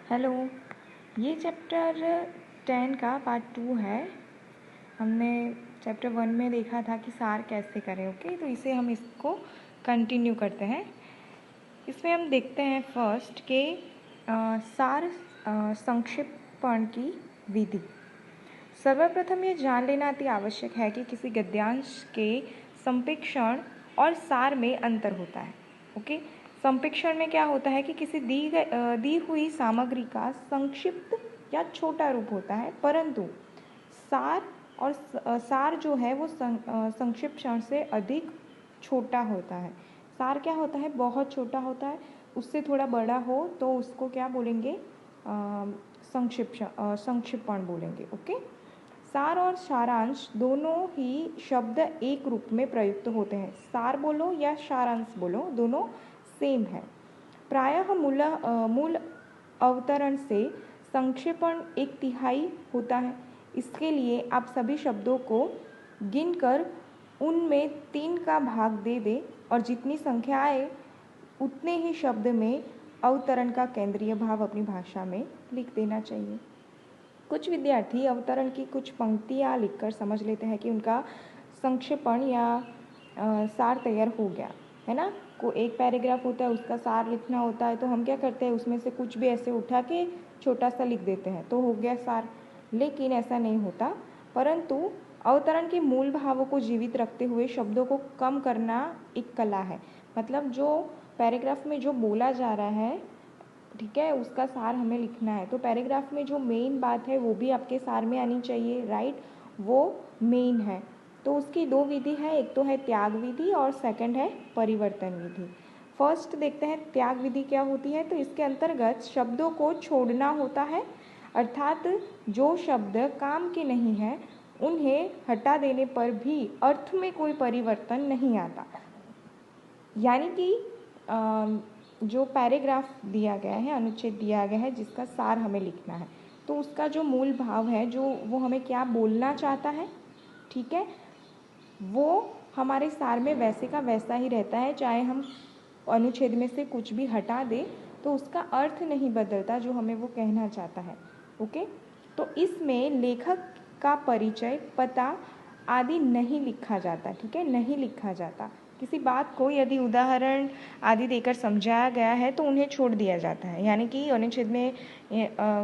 Hello. ये chapter 10 का part 2 है। हमने चैप्टर 1 में देखा था कि सार कैसे करें। ओके, तो इसे हम इसको कंटिन्यू करते हैं। इसमें हम देखते हैं फर्स्ट के सार संक्षेपण की विधि। सर्वप्रथम ये जान लेना अति आवश्यक है कि किसी गद्यांश के संप्रेषण और सार में अंतर होता है। ओके, संप्रेषण में क्या होता है कि किसी दी हुई सामग्री का संक्षिप्त या छोटा रूप होता है, परंतु सार जो है वो संक्षिप्त से अधिक छोटा होता है। सार क्या होता है, बहुत छोटा होता है, उससे थोड़ा बड़ा हो तो उसको क्या बोलेंगे, संक्षिप्पण बोलेंगे। ओके, सार और सारांश दोनों ही शब्द एक रूप में प्रयुक्त होते हैं। सार बोलो या सारांश बोलो, दोनों सेम है। प्रायः मूल अवतरण से संक्षेपण 1/3 होता है। इसके लिए आप सभी शब्दों को गिनकर उनमें 3 का भाग दे दें और जितनी संख्या आए उतने ही शब्द में अवतरण का केंद्रीय भाव अपनी भाषा में लिख देना चाहिए। कुछ विद्यार्थी अवतरण की कुछ पंक्तियाँ लिखकर समझ लेते हैं कि उनका संक्षेपण या सार तैयार हो गया है ना। को एक पैराग्राफ होता है, उसका सार लिखना होता है, तो हम क्या करते हैं, उसमें से कुछ भी ऐसे उठा के छोटा सा लिख देते हैं तो हो गया सार। लेकिन ऐसा नहीं होता, परंतु अवतरण के मूल भावों को जीवित रखते हुए शब्दों को कम करना एक कला है। मतलब जो पैराग्राफ में जो बोला जा रहा है, ठीक है, उसका सार हमें लिखना है, तो पैराग्राफ में जो मेन बात है वो भी आपके सार में आनी चाहिए, राइट, वो मेन है। तो उसकी 2 विधि है, एक तो है त्याग विधि और सेकंड है परिवर्तन विधि। फर्स्ट देखते हैं त्याग विधि क्या होती है। तो इसके अंतर्गत शब्दों को छोड़ना होता है, अर्थात जो शब्द काम के नहीं हैं उन्हें हटा देने पर भी अर्थ में कोई परिवर्तन नहीं आता। यानी कि जो पैराग्राफ दिया गया है, अनुच्छेद दिया गया है जिसका सार हमें लिखना है, तो उसका जो मूल भाव है, जो वो हमें क्या बोलना चाहता है, ठीक है, वो हमारे सार में वैसे का वैसा ही रहता है। चाहे हम अनुच्छेद में से कुछ भी हटा दें तो उसका अर्थ नहीं बदलता जो हमें वो कहना चाहता है। ओके, तो इसमें लेखक का परिचय, पता आदि नहीं लिखा जाता, ठीक है, नहीं लिखा जाता। किसी बात को यदि उदाहरण आदि देकर समझाया गया है तो उन्हें छोड़ दिया जाता है। यानी कि अनुच्छेद में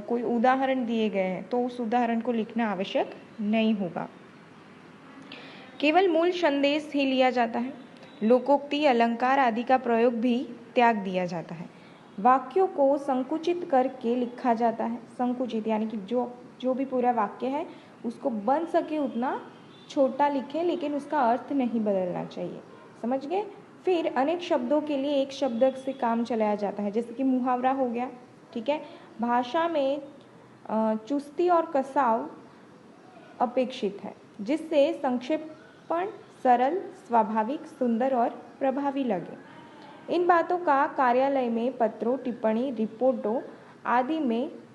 कोई उदाहरण दिए गए हैं तो उस उदाहरण को लिखना आवश्यक नहीं होगा। केवल मूल संदेश ही लिया जाता है। लोकोक्ति, अलंकार आदि का प्रयोग भी त्याग दिया जाता है। वाक्यों को संकुचित करके लिखा जाता है। संकुचित यानी कि जो भी पूरा वाक्य है उसको बन सके उतना छोटा लिखें, लेकिन उसका अर्थ नहीं बदलना चाहिए। समझ गए। फिर अनेक शब्दों के लिए एक शब्द से काम चलाया जाता है, जैसे कि मुहावरा हो गया, ठीक है। भाषा में चुस्ती और कसाव अपेक्षित है, जिससे संक्षेपण सरल, स्वाभाविक, सुंदर और प्रभावी लगे। इन बातों का कार्यालय में पत्रों, टिप्पणी, रिपोर्टों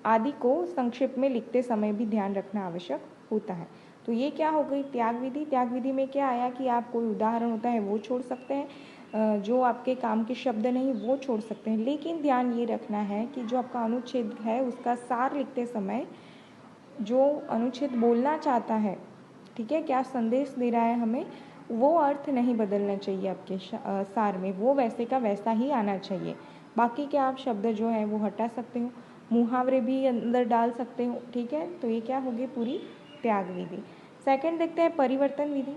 आदि को संक्षेप में लिखते समय भी ध्यान रखना आवश्यक होता है। तो ये क्या हो गई, त्याग विधि। त्याग विधि में क्या आया कि आप कोई उदाहरण होता है वो छोड़ सकते हैं, जो आपके काम के शब्द नहीं वो छोड़ सकते हैं, लेकिन ध्यान ये रखना है कि जो आपका अनुच्छेद है उसका सार लिखते समय जो अनुच्छेद बोलना चाहता है, ठीक है, क्या संदेश दे रहा है हमें, वो अर्थ नहीं बदलना चाहिए आपके सार में, वो वैसे का वैसा ही आना चाहिए। बाकी के आप शब्द जो है वो हटा सकते हो, मुहावरे भी अंदर डाल सकते हो, ठीक है। तो ये क्या होगी, पूरी त्याग विधि। सेकंड देखते हैं परिवर्तन विधि।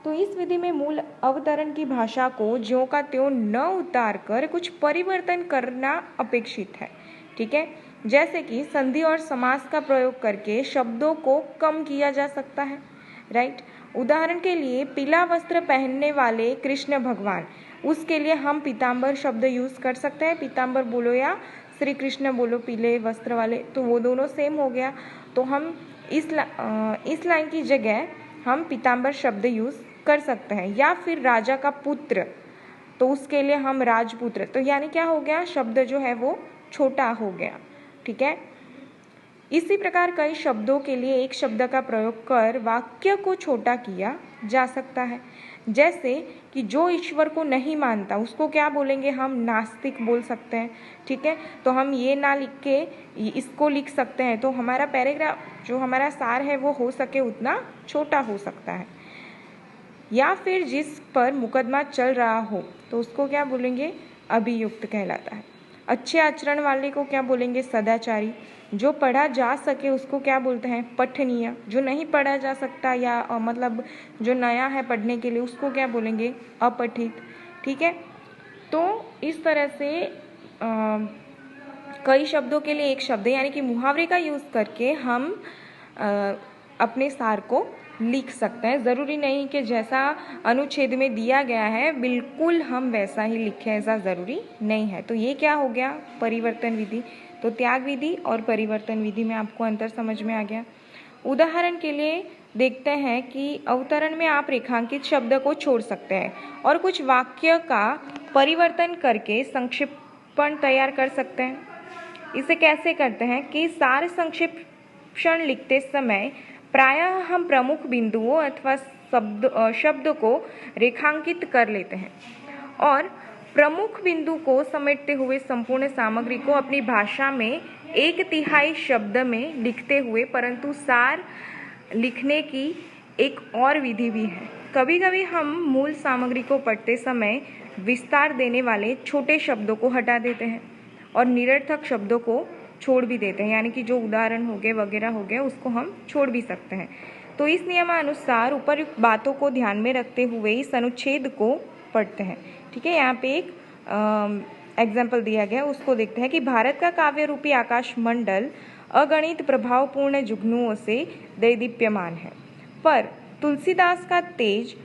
तो इस विधि में मूल अवतरण की भाषा को ज्यों का त्यों न उतार कर कुछ परिवर्तन करना अपेक्षित है, ठीक है। जैसे कि संधि और समास का प्रयोग करके शब्दों को कम किया जा सकता है, राइट। उदाहरण के लिए पीला वस्त्र पहनने वाले कृष्ण भगवान, उसके लिए हम पीताम्बर शब्द यूज कर सकते हैं। पीताम्बर बोलो या श्री कृष्ण बोलो, पीले वस्त्र वाले, तो वो दोनों सेम हो गया। तो हम इस लाइन की जगह हम पीताम्बर शब्द यूज कर सकते हैं। या फिर राजा का पुत्र, तो उसके लिए हम राजपुत्र, तो यानी क्या हो गया, शब्द जो है वो छोटा हो गया, ठीक है। इसी प्रकार कई शब्दों के लिए एक शब्द का प्रयोग कर वाक्य को छोटा किया जा सकता है। जैसे कि जो ईश्वर को नहीं मानता उसको क्या बोलेंगे, हम नास्तिक बोल सकते हैं। ठीक है, तो हम ये ना लिख के इसको लिख सकते हैं, तो हमारा पैराग्राफ जो हमारा सार है वो हो सके उतना छोटा हो सकता है। या फिर जिस पर मुकदमा चल रहा हो तो उसको क्या बोलेंगे, अभियुक्त कहलाता है। अच्छे आचरण वाले को क्या बोलेंगे, सदाचारी। जो पढ़ा जा सके उसको क्या बोलते हैं, पठनीय। जो नहीं पढ़ा जा सकता या मतलब जो नया है पढ़ने के लिए उसको क्या बोलेंगे, अपठित। ठीक है, तो इस तरह से कई शब्दों के लिए एक शब्द यानी कि मुहावरे का यूज़ करके हम अपने सार को लिख सकते हैं। ज़रूरी नहीं कि जैसा अनुच्छेद में दिया गया है बिल्कुल हम वैसा ही लिखें, ऐसा ज़रूरी नहीं है। तो ये क्या हो गया, परिवर्तन विधि। तो त्याग विधि और परिवर्तन विधि में आपको अंतर समझ में आ गया। उदाहरण के लिए देखते हैं कि अवतरण में आप रेखांकित शब्द को छोड़ सकते हैं और कुछ वाक्य का परिवर्तन करके संक्षिप्पण तैयार कर सकते हैं। इसे कैसे करते हैं कि सार संक्षिप्पण लिखते समय प्रायः हम प्रमुख बिंदुओं अथवा शब्द को रेखांकित कर लेते हैं और प्रमुख बिंदु को समेटते हुए संपूर्ण सामग्री को अपनी भाषा में 1/3 शब्द में लिखते हुए, परंतु सार लिखने की एक और विधि भी है। कभी कभी हम मूल सामग्री को पढ़ते समय विस्तार देने वाले छोटे शब्दों को हटा देते हैं और निरर्थक शब्दों को छोड़ भी देते हैं, यानी कि जो उदाहरण हो गए वगैरह हो गए उसको हम छोड़ भी सकते हैं। तो इस नियमानुसार उपर्युक्त बातों को ध्यान में रखते हुए इस अनुच्छेद को पढ़ते हैं। ठीक है, यहाँ पे एक एग्जाम्पल दिया गया, उसको देखते हैं कि भारत का काव्य रूपी आकाश मंडल अगणित प्रभावपूर्ण जुगनुओं से दैदीप्यमान है, पर तुलसीदास का तेज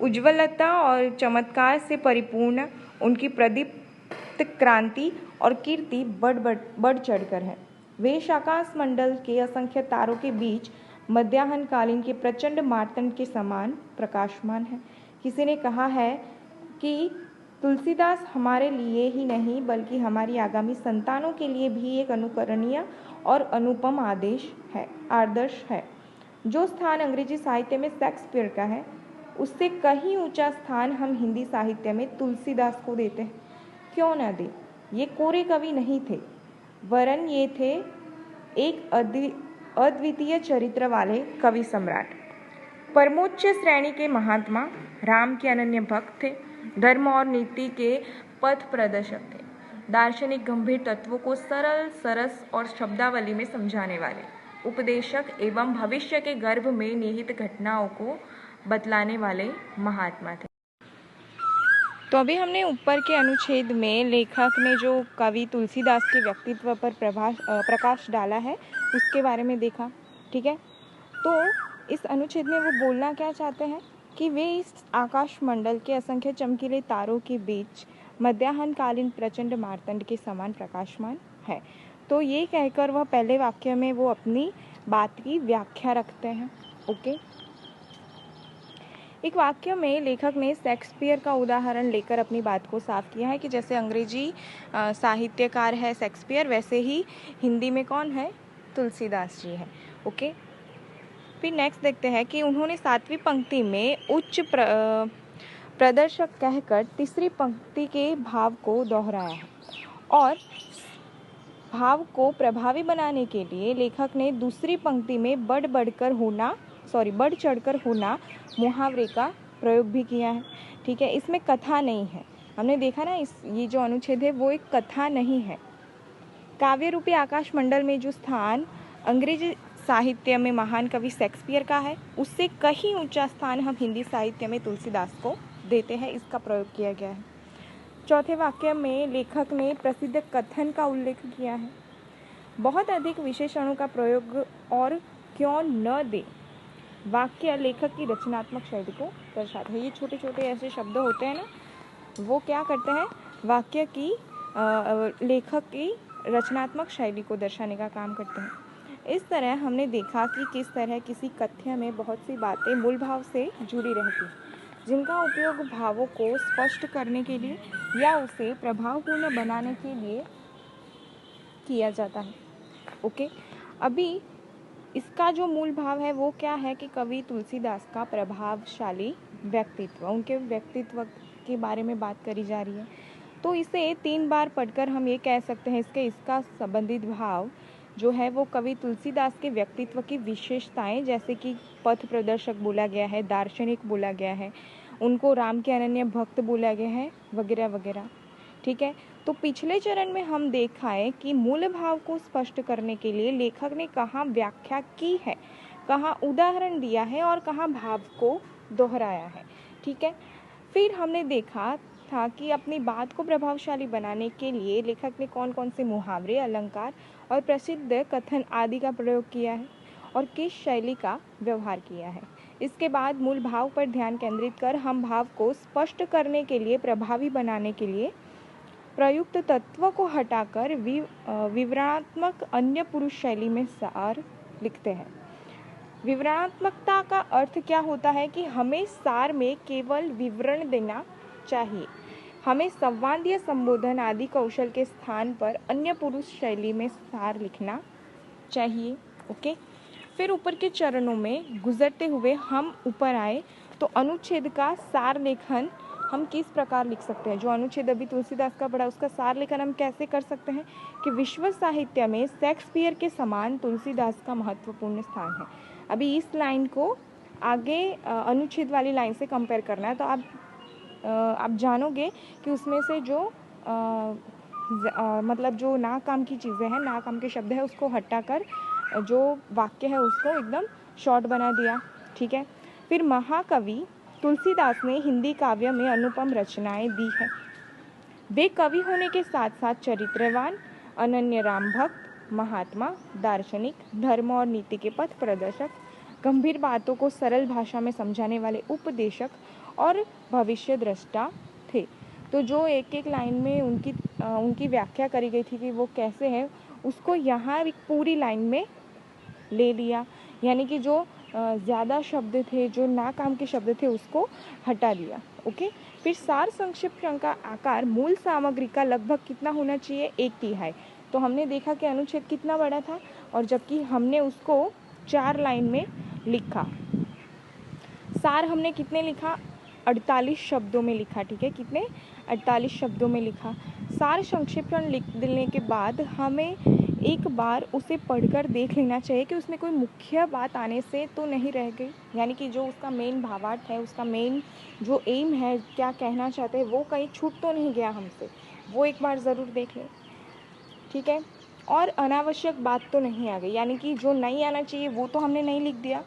उज्ज्वलता और चमत्कार से परिपूर्ण उनकी प्रदीप्त क्रांति और कीर्ति बढ़ चढ़कर है। वेश आकाश मंडल के असंख्य तारों के बीच मध्याह्न कालीन के प्रचंड मार्तंड के समान प्रकाशमान है। किसी ने कहा है कि तुलसीदास हमारे लिए ही नहीं बल्कि हमारी आगामी संतानों के लिए भी एक अनुकरणीय और अनुपम आदर्श है। जो स्थान अंग्रेजी साहित्य में शेक्सपियर का है उससे कहीं ऊंचा स्थान हम हिंदी साहित्य में तुलसीदास को देते हैं। क्यों न दे, ये कोरे कवि नहीं थे, वरन ये थे एक अद्वितीय चरित्र वाले कवि सम्राट, परमोच्च श्रेणी के महात्मा, राम के अनन्य भक्त थे, धर्म और नीति के पथ प्रदर्शक थे, दार्शनिक गंभीर तत्वों को सरल सरस और शब्दावली में समझाने वाले, उपदेशक एवं भविष्य के गर्भ में निहित घटनाओं को बतलाने वाले महात्मा थे। तो अभी हमने ऊपर के अनुच्छेद में लेखक ने जो कवि तुलसीदास के व्यक्तित्व पर प्रकाश डाला है उसके बारे में देखा। ठीक है, तो इस अनुच्छेद में वो बोलना क्या चाहते हैं कि वे इस आकाश मंडल के असंख्य चमकीले तारों के बीच मध्याह्न कालीन प्रचंड मार्तंड के समान प्रकाशमान है। तो ये कहकर वह पहले वाक्य में वो अपनी बात की व्याख्या रखते हैं। ओके, एक वाक्य में लेखक ने शेक्सपियर का उदाहरण लेकर अपनी बात को साफ किया है कि जैसे अंग्रेजी साहित्यकार है शेक्सपियर, वैसे ही हिंदी में कौन है, तुलसीदास जी है। ओके, फिर नेक्स्ट देखते हैं कि उन्होंने 7वीं पंक्ति में उच्च प्रदर्शक कहकर तीसरी पंक्ति के भाव को दोहराया है और भाव को प्रभावी बनाने के लिए लेखक ने दूसरी पंक्ति में बढ़ चढ़कर होना मुहावरे का प्रयोग भी किया है। ठीक है, इसमें कथा नहीं है। हमने देखा ना, ये जो अनुच्छेद है वो एक कथा नहीं है। काव्य रूपी आकाश मंडल में जो स्थान अंग्रेजी साहित्य में महान कवि शेक्सपियर का है उससे कहीं ऊंचा स्थान हम हिंदी साहित्य में तुलसीदास को देते हैं, इसका प्रयोग किया गया है। चौथे वाक्य में लेखक ने प्रसिद्ध कथन का उल्लेख किया है, बहुत अधिक विशेषणों का प्रयोग और क्यों न दे। वाक्य लेखक की रचनात्मक शैली को दर्शाता है। ये छोटे छोटे ऐसे शब्द होते हैं ना, वो क्या करते हैं, वाक्य की लेखक की रचनात्मक शैली को दर्शाने का काम करते हैं। इस तरह हमने देखा कि किस तरह किसी कथ्य में बहुत सी बातें मूल भाव से जुड़ी रहती हैं, जिनका उपयोग भावों को स्पष्ट करने के लिए या उसे प्रभावपूर्ण बनाने के लिए किया जाता है। ओके, अभी इसका जो मूल भाव है वो क्या है कि कवि तुलसीदास का प्रभावशाली व्यक्तित्व, उनके व्यक्तित्व के बारे में बात करी जा रही है। तो इसे 3 बार पढ़कर हम ये कह सकते हैं इसका संबंधित भाव जो है वो कवि तुलसीदास के व्यक्तित्व की विशेषताएं, जैसे कि पथ प्रदर्शक बोला गया है, दार्शनिक बोला गया है, उनको राम के अनन्य भक्त बोला गया है, वगैरह वगैरह। ठीक है, तो पिछले चरण में हम देखा है कि मूल भाव को स्पष्ट करने के लिए लेखक ने कहाँ व्याख्या की है, कहाँ उदाहरण दिया है और कहाँ भाव को दोहराया है। ठीक है, फिर हमने देखा था कि अपनी बात को प्रभावशाली बनाने के लिए लेखक ने कौन कौन से मुहावरे, अलंकार और प्रसिद्ध कथन आदि का प्रयोग किया है और किस शैली का व्यवहार किया है। इसके बाद मूल भाव पर ध्यान केंद्रित कर हम भाव को स्पष्ट करने के लिए, प्रभावी बनाने के लिए प्रयुक्त तत्व को हटाकर विवरणात्मक अन्य पुरुष शैली में सार लिखते हैं। विवरणात्मकता का अर्थ क्या होता है कि हमें सार में केवल विवरण देना चाहिए, हमें संवाद या संबोधन आदि कौशल के स्थान पर अन्य पुरुष शैली में सार लिखना चाहिए। ओके, फिर ऊपर के चरणों में गुजरते हुए हम ऊपर आए तो अनुच्छेद का सार लेखन हम किस प्रकार लिख सकते हैं। जो अनुच्छेद अभी तुलसीदास का पढ़ा उसका सार लेखन हम कैसे कर सकते हैं कि विश्व साहित्य में शेक्सपियर के समान तुलसीदास का महत्वपूर्ण स्थान है। अभी इस लाइन को आगे अनुच्छेद वाली लाइन से कंपेयर करना है, तो आप जानोगे कि उसमें से जो मतलब जो ना काम की चीज़ें हैं, ना काम के शब्द है, उसको हटाकर जो वाक्य है उसको एकदम शॉर्ट बना दिया। ठीक है, फिर महाकवि तुलसीदास ने हिंदी काव्य में अनुपम रचनाएं दी है। वे कवि होने के साथ साथ चरित्रवान, अनन्य राम भक्त, महात्मा, दार्शनिक, धर्म और नीति के पथ प्रदर्शक, गंभीर बातों को सरल भाषा में समझाने वाले उपदेशक और भविष्य दृष्टा थे। तो जो एक एक लाइन में उनकी व्याख्या करी गई थी कि वो कैसे है, उसको यहाँ एक पूरी लाइन में ले लिया, यानी कि जो ज़्यादा शब्द थे, जो ना काम के शब्द थे, उसको हटा दिया। ओके, फिर सार संक्षिप्त का आकार मूल सामग्री का लगभग कितना होना चाहिए, 1/3। तो हमने देखा कि अनुच्छेद कितना बड़ा था और जबकि हमने उसको 4 लाइन में लिखा। सार हमने कितने लिखा, 48 शब्दों में लिखा। ठीक है, कितने, 48 शब्दों में लिखा। सार संक्षिप्त लिख देने के बाद हमें एक बार उसे पढ़कर देख लेना चाहिए कि उसमें कोई मुख्य बात आने से तो नहीं रह गई, यानी कि जो उसका मेन भावार्थ है, उसका मेन जो एम है, क्या कहना चाहते हैं, वो कहीं छूट तो नहीं गया हमसे, वो एक बार ज़रूर देख लें। ठीक है, और अनावश्यक बात तो नहीं आ गई, यानी कि जो नहीं आना चाहिए वो तो हमने नहीं लिख दिया।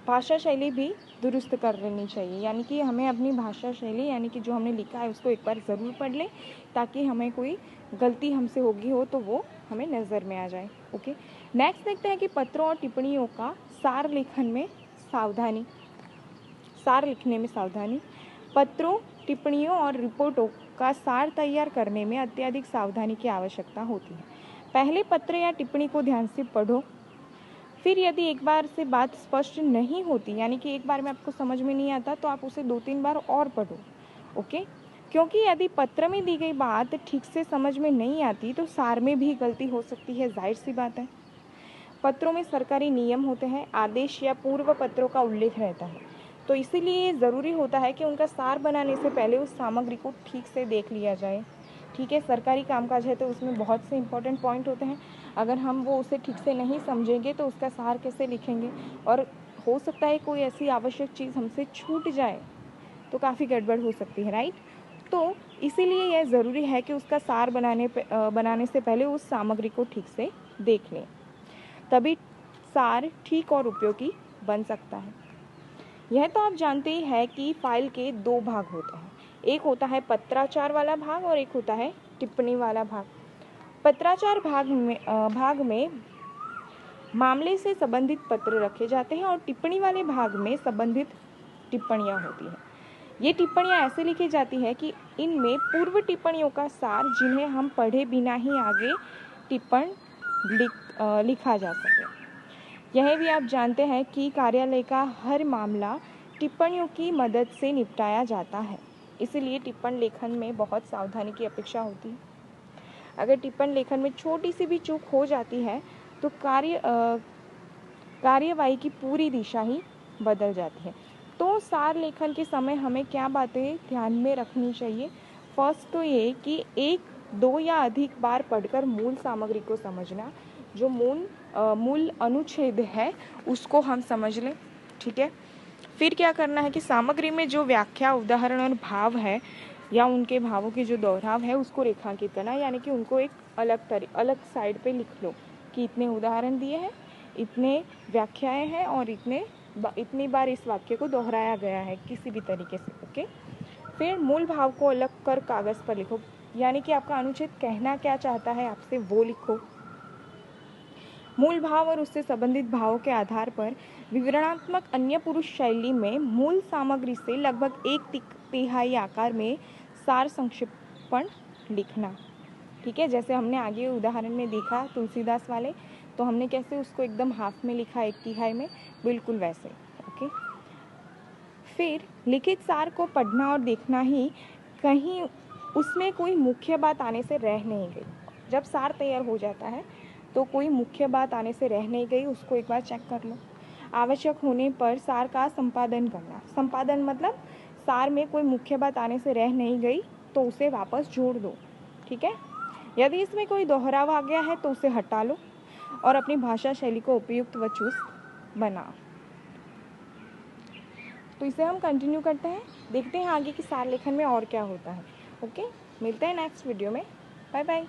भाषा शैली भी दुरुस्त कर लेनी चाहिए, यानी कि हमें अपनी भाषा शैली, यानी कि जो हमने लिखा है उसको एक बार ज़रूर पढ़ लें, ताकि हमें कोई गलती हमसे होगी हो तो वो हमें नज़र में आ जाए। ओके, नेक्स्ट देखते हैं कि पत्रों और टिप्पणियों का सार लेखन में सावधानी, सार लिखने में सावधानी। पत्रों, टिप्पणियों और रिपोर्टों का सार तैयार करने में अत्यधिक सावधानी की आवश्यकता होती है। पहले पत्र या टिप्पणी को ध्यान से पढ़ो, फिर यदि एक बार से बात स्पष्ट नहीं होती, यानी कि एक बार में आपको समझ में नहीं आता, तो आप उसे 2-3 बार और पढ़ो। ओके, क्योंकि यदि पत्र में दी गई बात ठीक से समझ में नहीं आती तो सार में भी गलती हो सकती है, जाहिर सी बात है। पत्रों में सरकारी नियम होते हैं, आदेश या पूर्व पत्रों का उल्लेख रहता है, तो इसीलिए ज़रूरी होता है कि उनका सार बनाने से पहले उस सामग्री को ठीक से देख लिया जाए। ठीक है, सरकारी कामकाज है तो उसमें बहुत से इंपॉर्टेंट पॉइंट होते हैं, अगर हम वो उसे ठीक से नहीं समझेंगे तो उसका सार कैसे लिखेंगे, और हो सकता है कोई ऐसी आवश्यक चीज़ हमसे छूट जाए तो काफ़ी गड़बड़ हो सकती है, राइट। तो इसीलिए यह ज़रूरी है कि उसका सार बनाने से पहले उस सामग्री को ठीक से देख लें, तभी सार ठीक और उपयोगी बन सकता है। यह तो आप जानते ही हैं कि फाइल के 2 भाग होते हैं, एक होता है पत्राचार वाला भाग और एक होता है टिप्पणी वाला भाग। पत्राचार भाग में मामले से संबंधित पत्र रखे जाते हैं और टिप्पणी वाले भाग में संबंधित टिप्पणियाँ होती हैं। ये टिप्पणियाँ ऐसे लिखी जाती है कि इनमें पूर्व टिप्पणियों का सार, जिन्हें हम पढ़े बिना ही आगे टिप्पण लिखा जा सके। यह भी आप जानते हैं कि कार्यालय का हर मामला टिप्पणियों की मदद से निपटाया जाता है, इसलिए टिप्पण लेखन में बहुत सावधानी की अपेक्षा होती है। अगर टिप्पण लेखन में छोटी सी भी चूक हो जाती है तो कार्यवाही की पूरी दिशा ही बदल जाती है। तो सार लेखन के समय हमें क्या बातें ध्यान में रखनी चाहिए? फर्स्ट तो ये कि एक, दो या अधिक बार पढ़कर मूल सामग्री को समझना। जो मूल अनुच्छेद है उसको हम समझ लें, ठीक है। फिर क्या करना है कि सामग्री में जो व्याख्या, उदाहरण और भाव है या उनके भावों की जो दोहराव है उसको रेखांकित करना, यानी कि उनको एक अलग साइड पे लिख लो कि इतने उदाहरण दिए हैं, इतने व्याख्याएं हैं और इतनी बार इस वाक्य को दोहराया गया है किसी भी तरीके से। ओके। फिर मूल भाव को अलग कर कागज़ पर लिखो, यानी कि आपका अनुच्छेद कहना क्या चाहता है आपसे वो लिखो। मूल भाव और उससे संबंधित भावों के आधार पर विवरणात्मक अन्य पुरुष शैली में मूल सामग्री से लगभग 1/3 आकार में सार संक्षिप्तण लिखना, ठीक है। जैसे हमने आगे उदाहरण में देखा तुलसीदास वाले, तो हमने कैसे उसको एकदम हाफ में लिखा, 1/3 में, बिल्कुल वैसे। ओके। फिर लिखित सार को पढ़ना और देखना ही कहीं उसमें कोई मुख्य बात आने से रह नहीं गई। जब सार तैयार हो जाता है तो कोई मुख्य बात आने से रह नहीं गई, उसको एक बार चेक कर लो। आवश्यक होने पर सार का संपादन करना। संपादन मतलब सार में कोई मुख्य बात आने से रह नहीं गई तो उसे वापस जोड़ दो, ठीक है। यदि इसमें कोई दोहराव आ गया है तो उसे हटा लो और अपनी भाषा शैली को उपयुक्त व चुस्त बनाओ। तो इसे हम कंटिन्यू करते हैं, देखते हैं आगे की सार लेखन में और क्या होता है। ओके, मिलते हैं नेक्स्ट वीडियो में। Bye bye.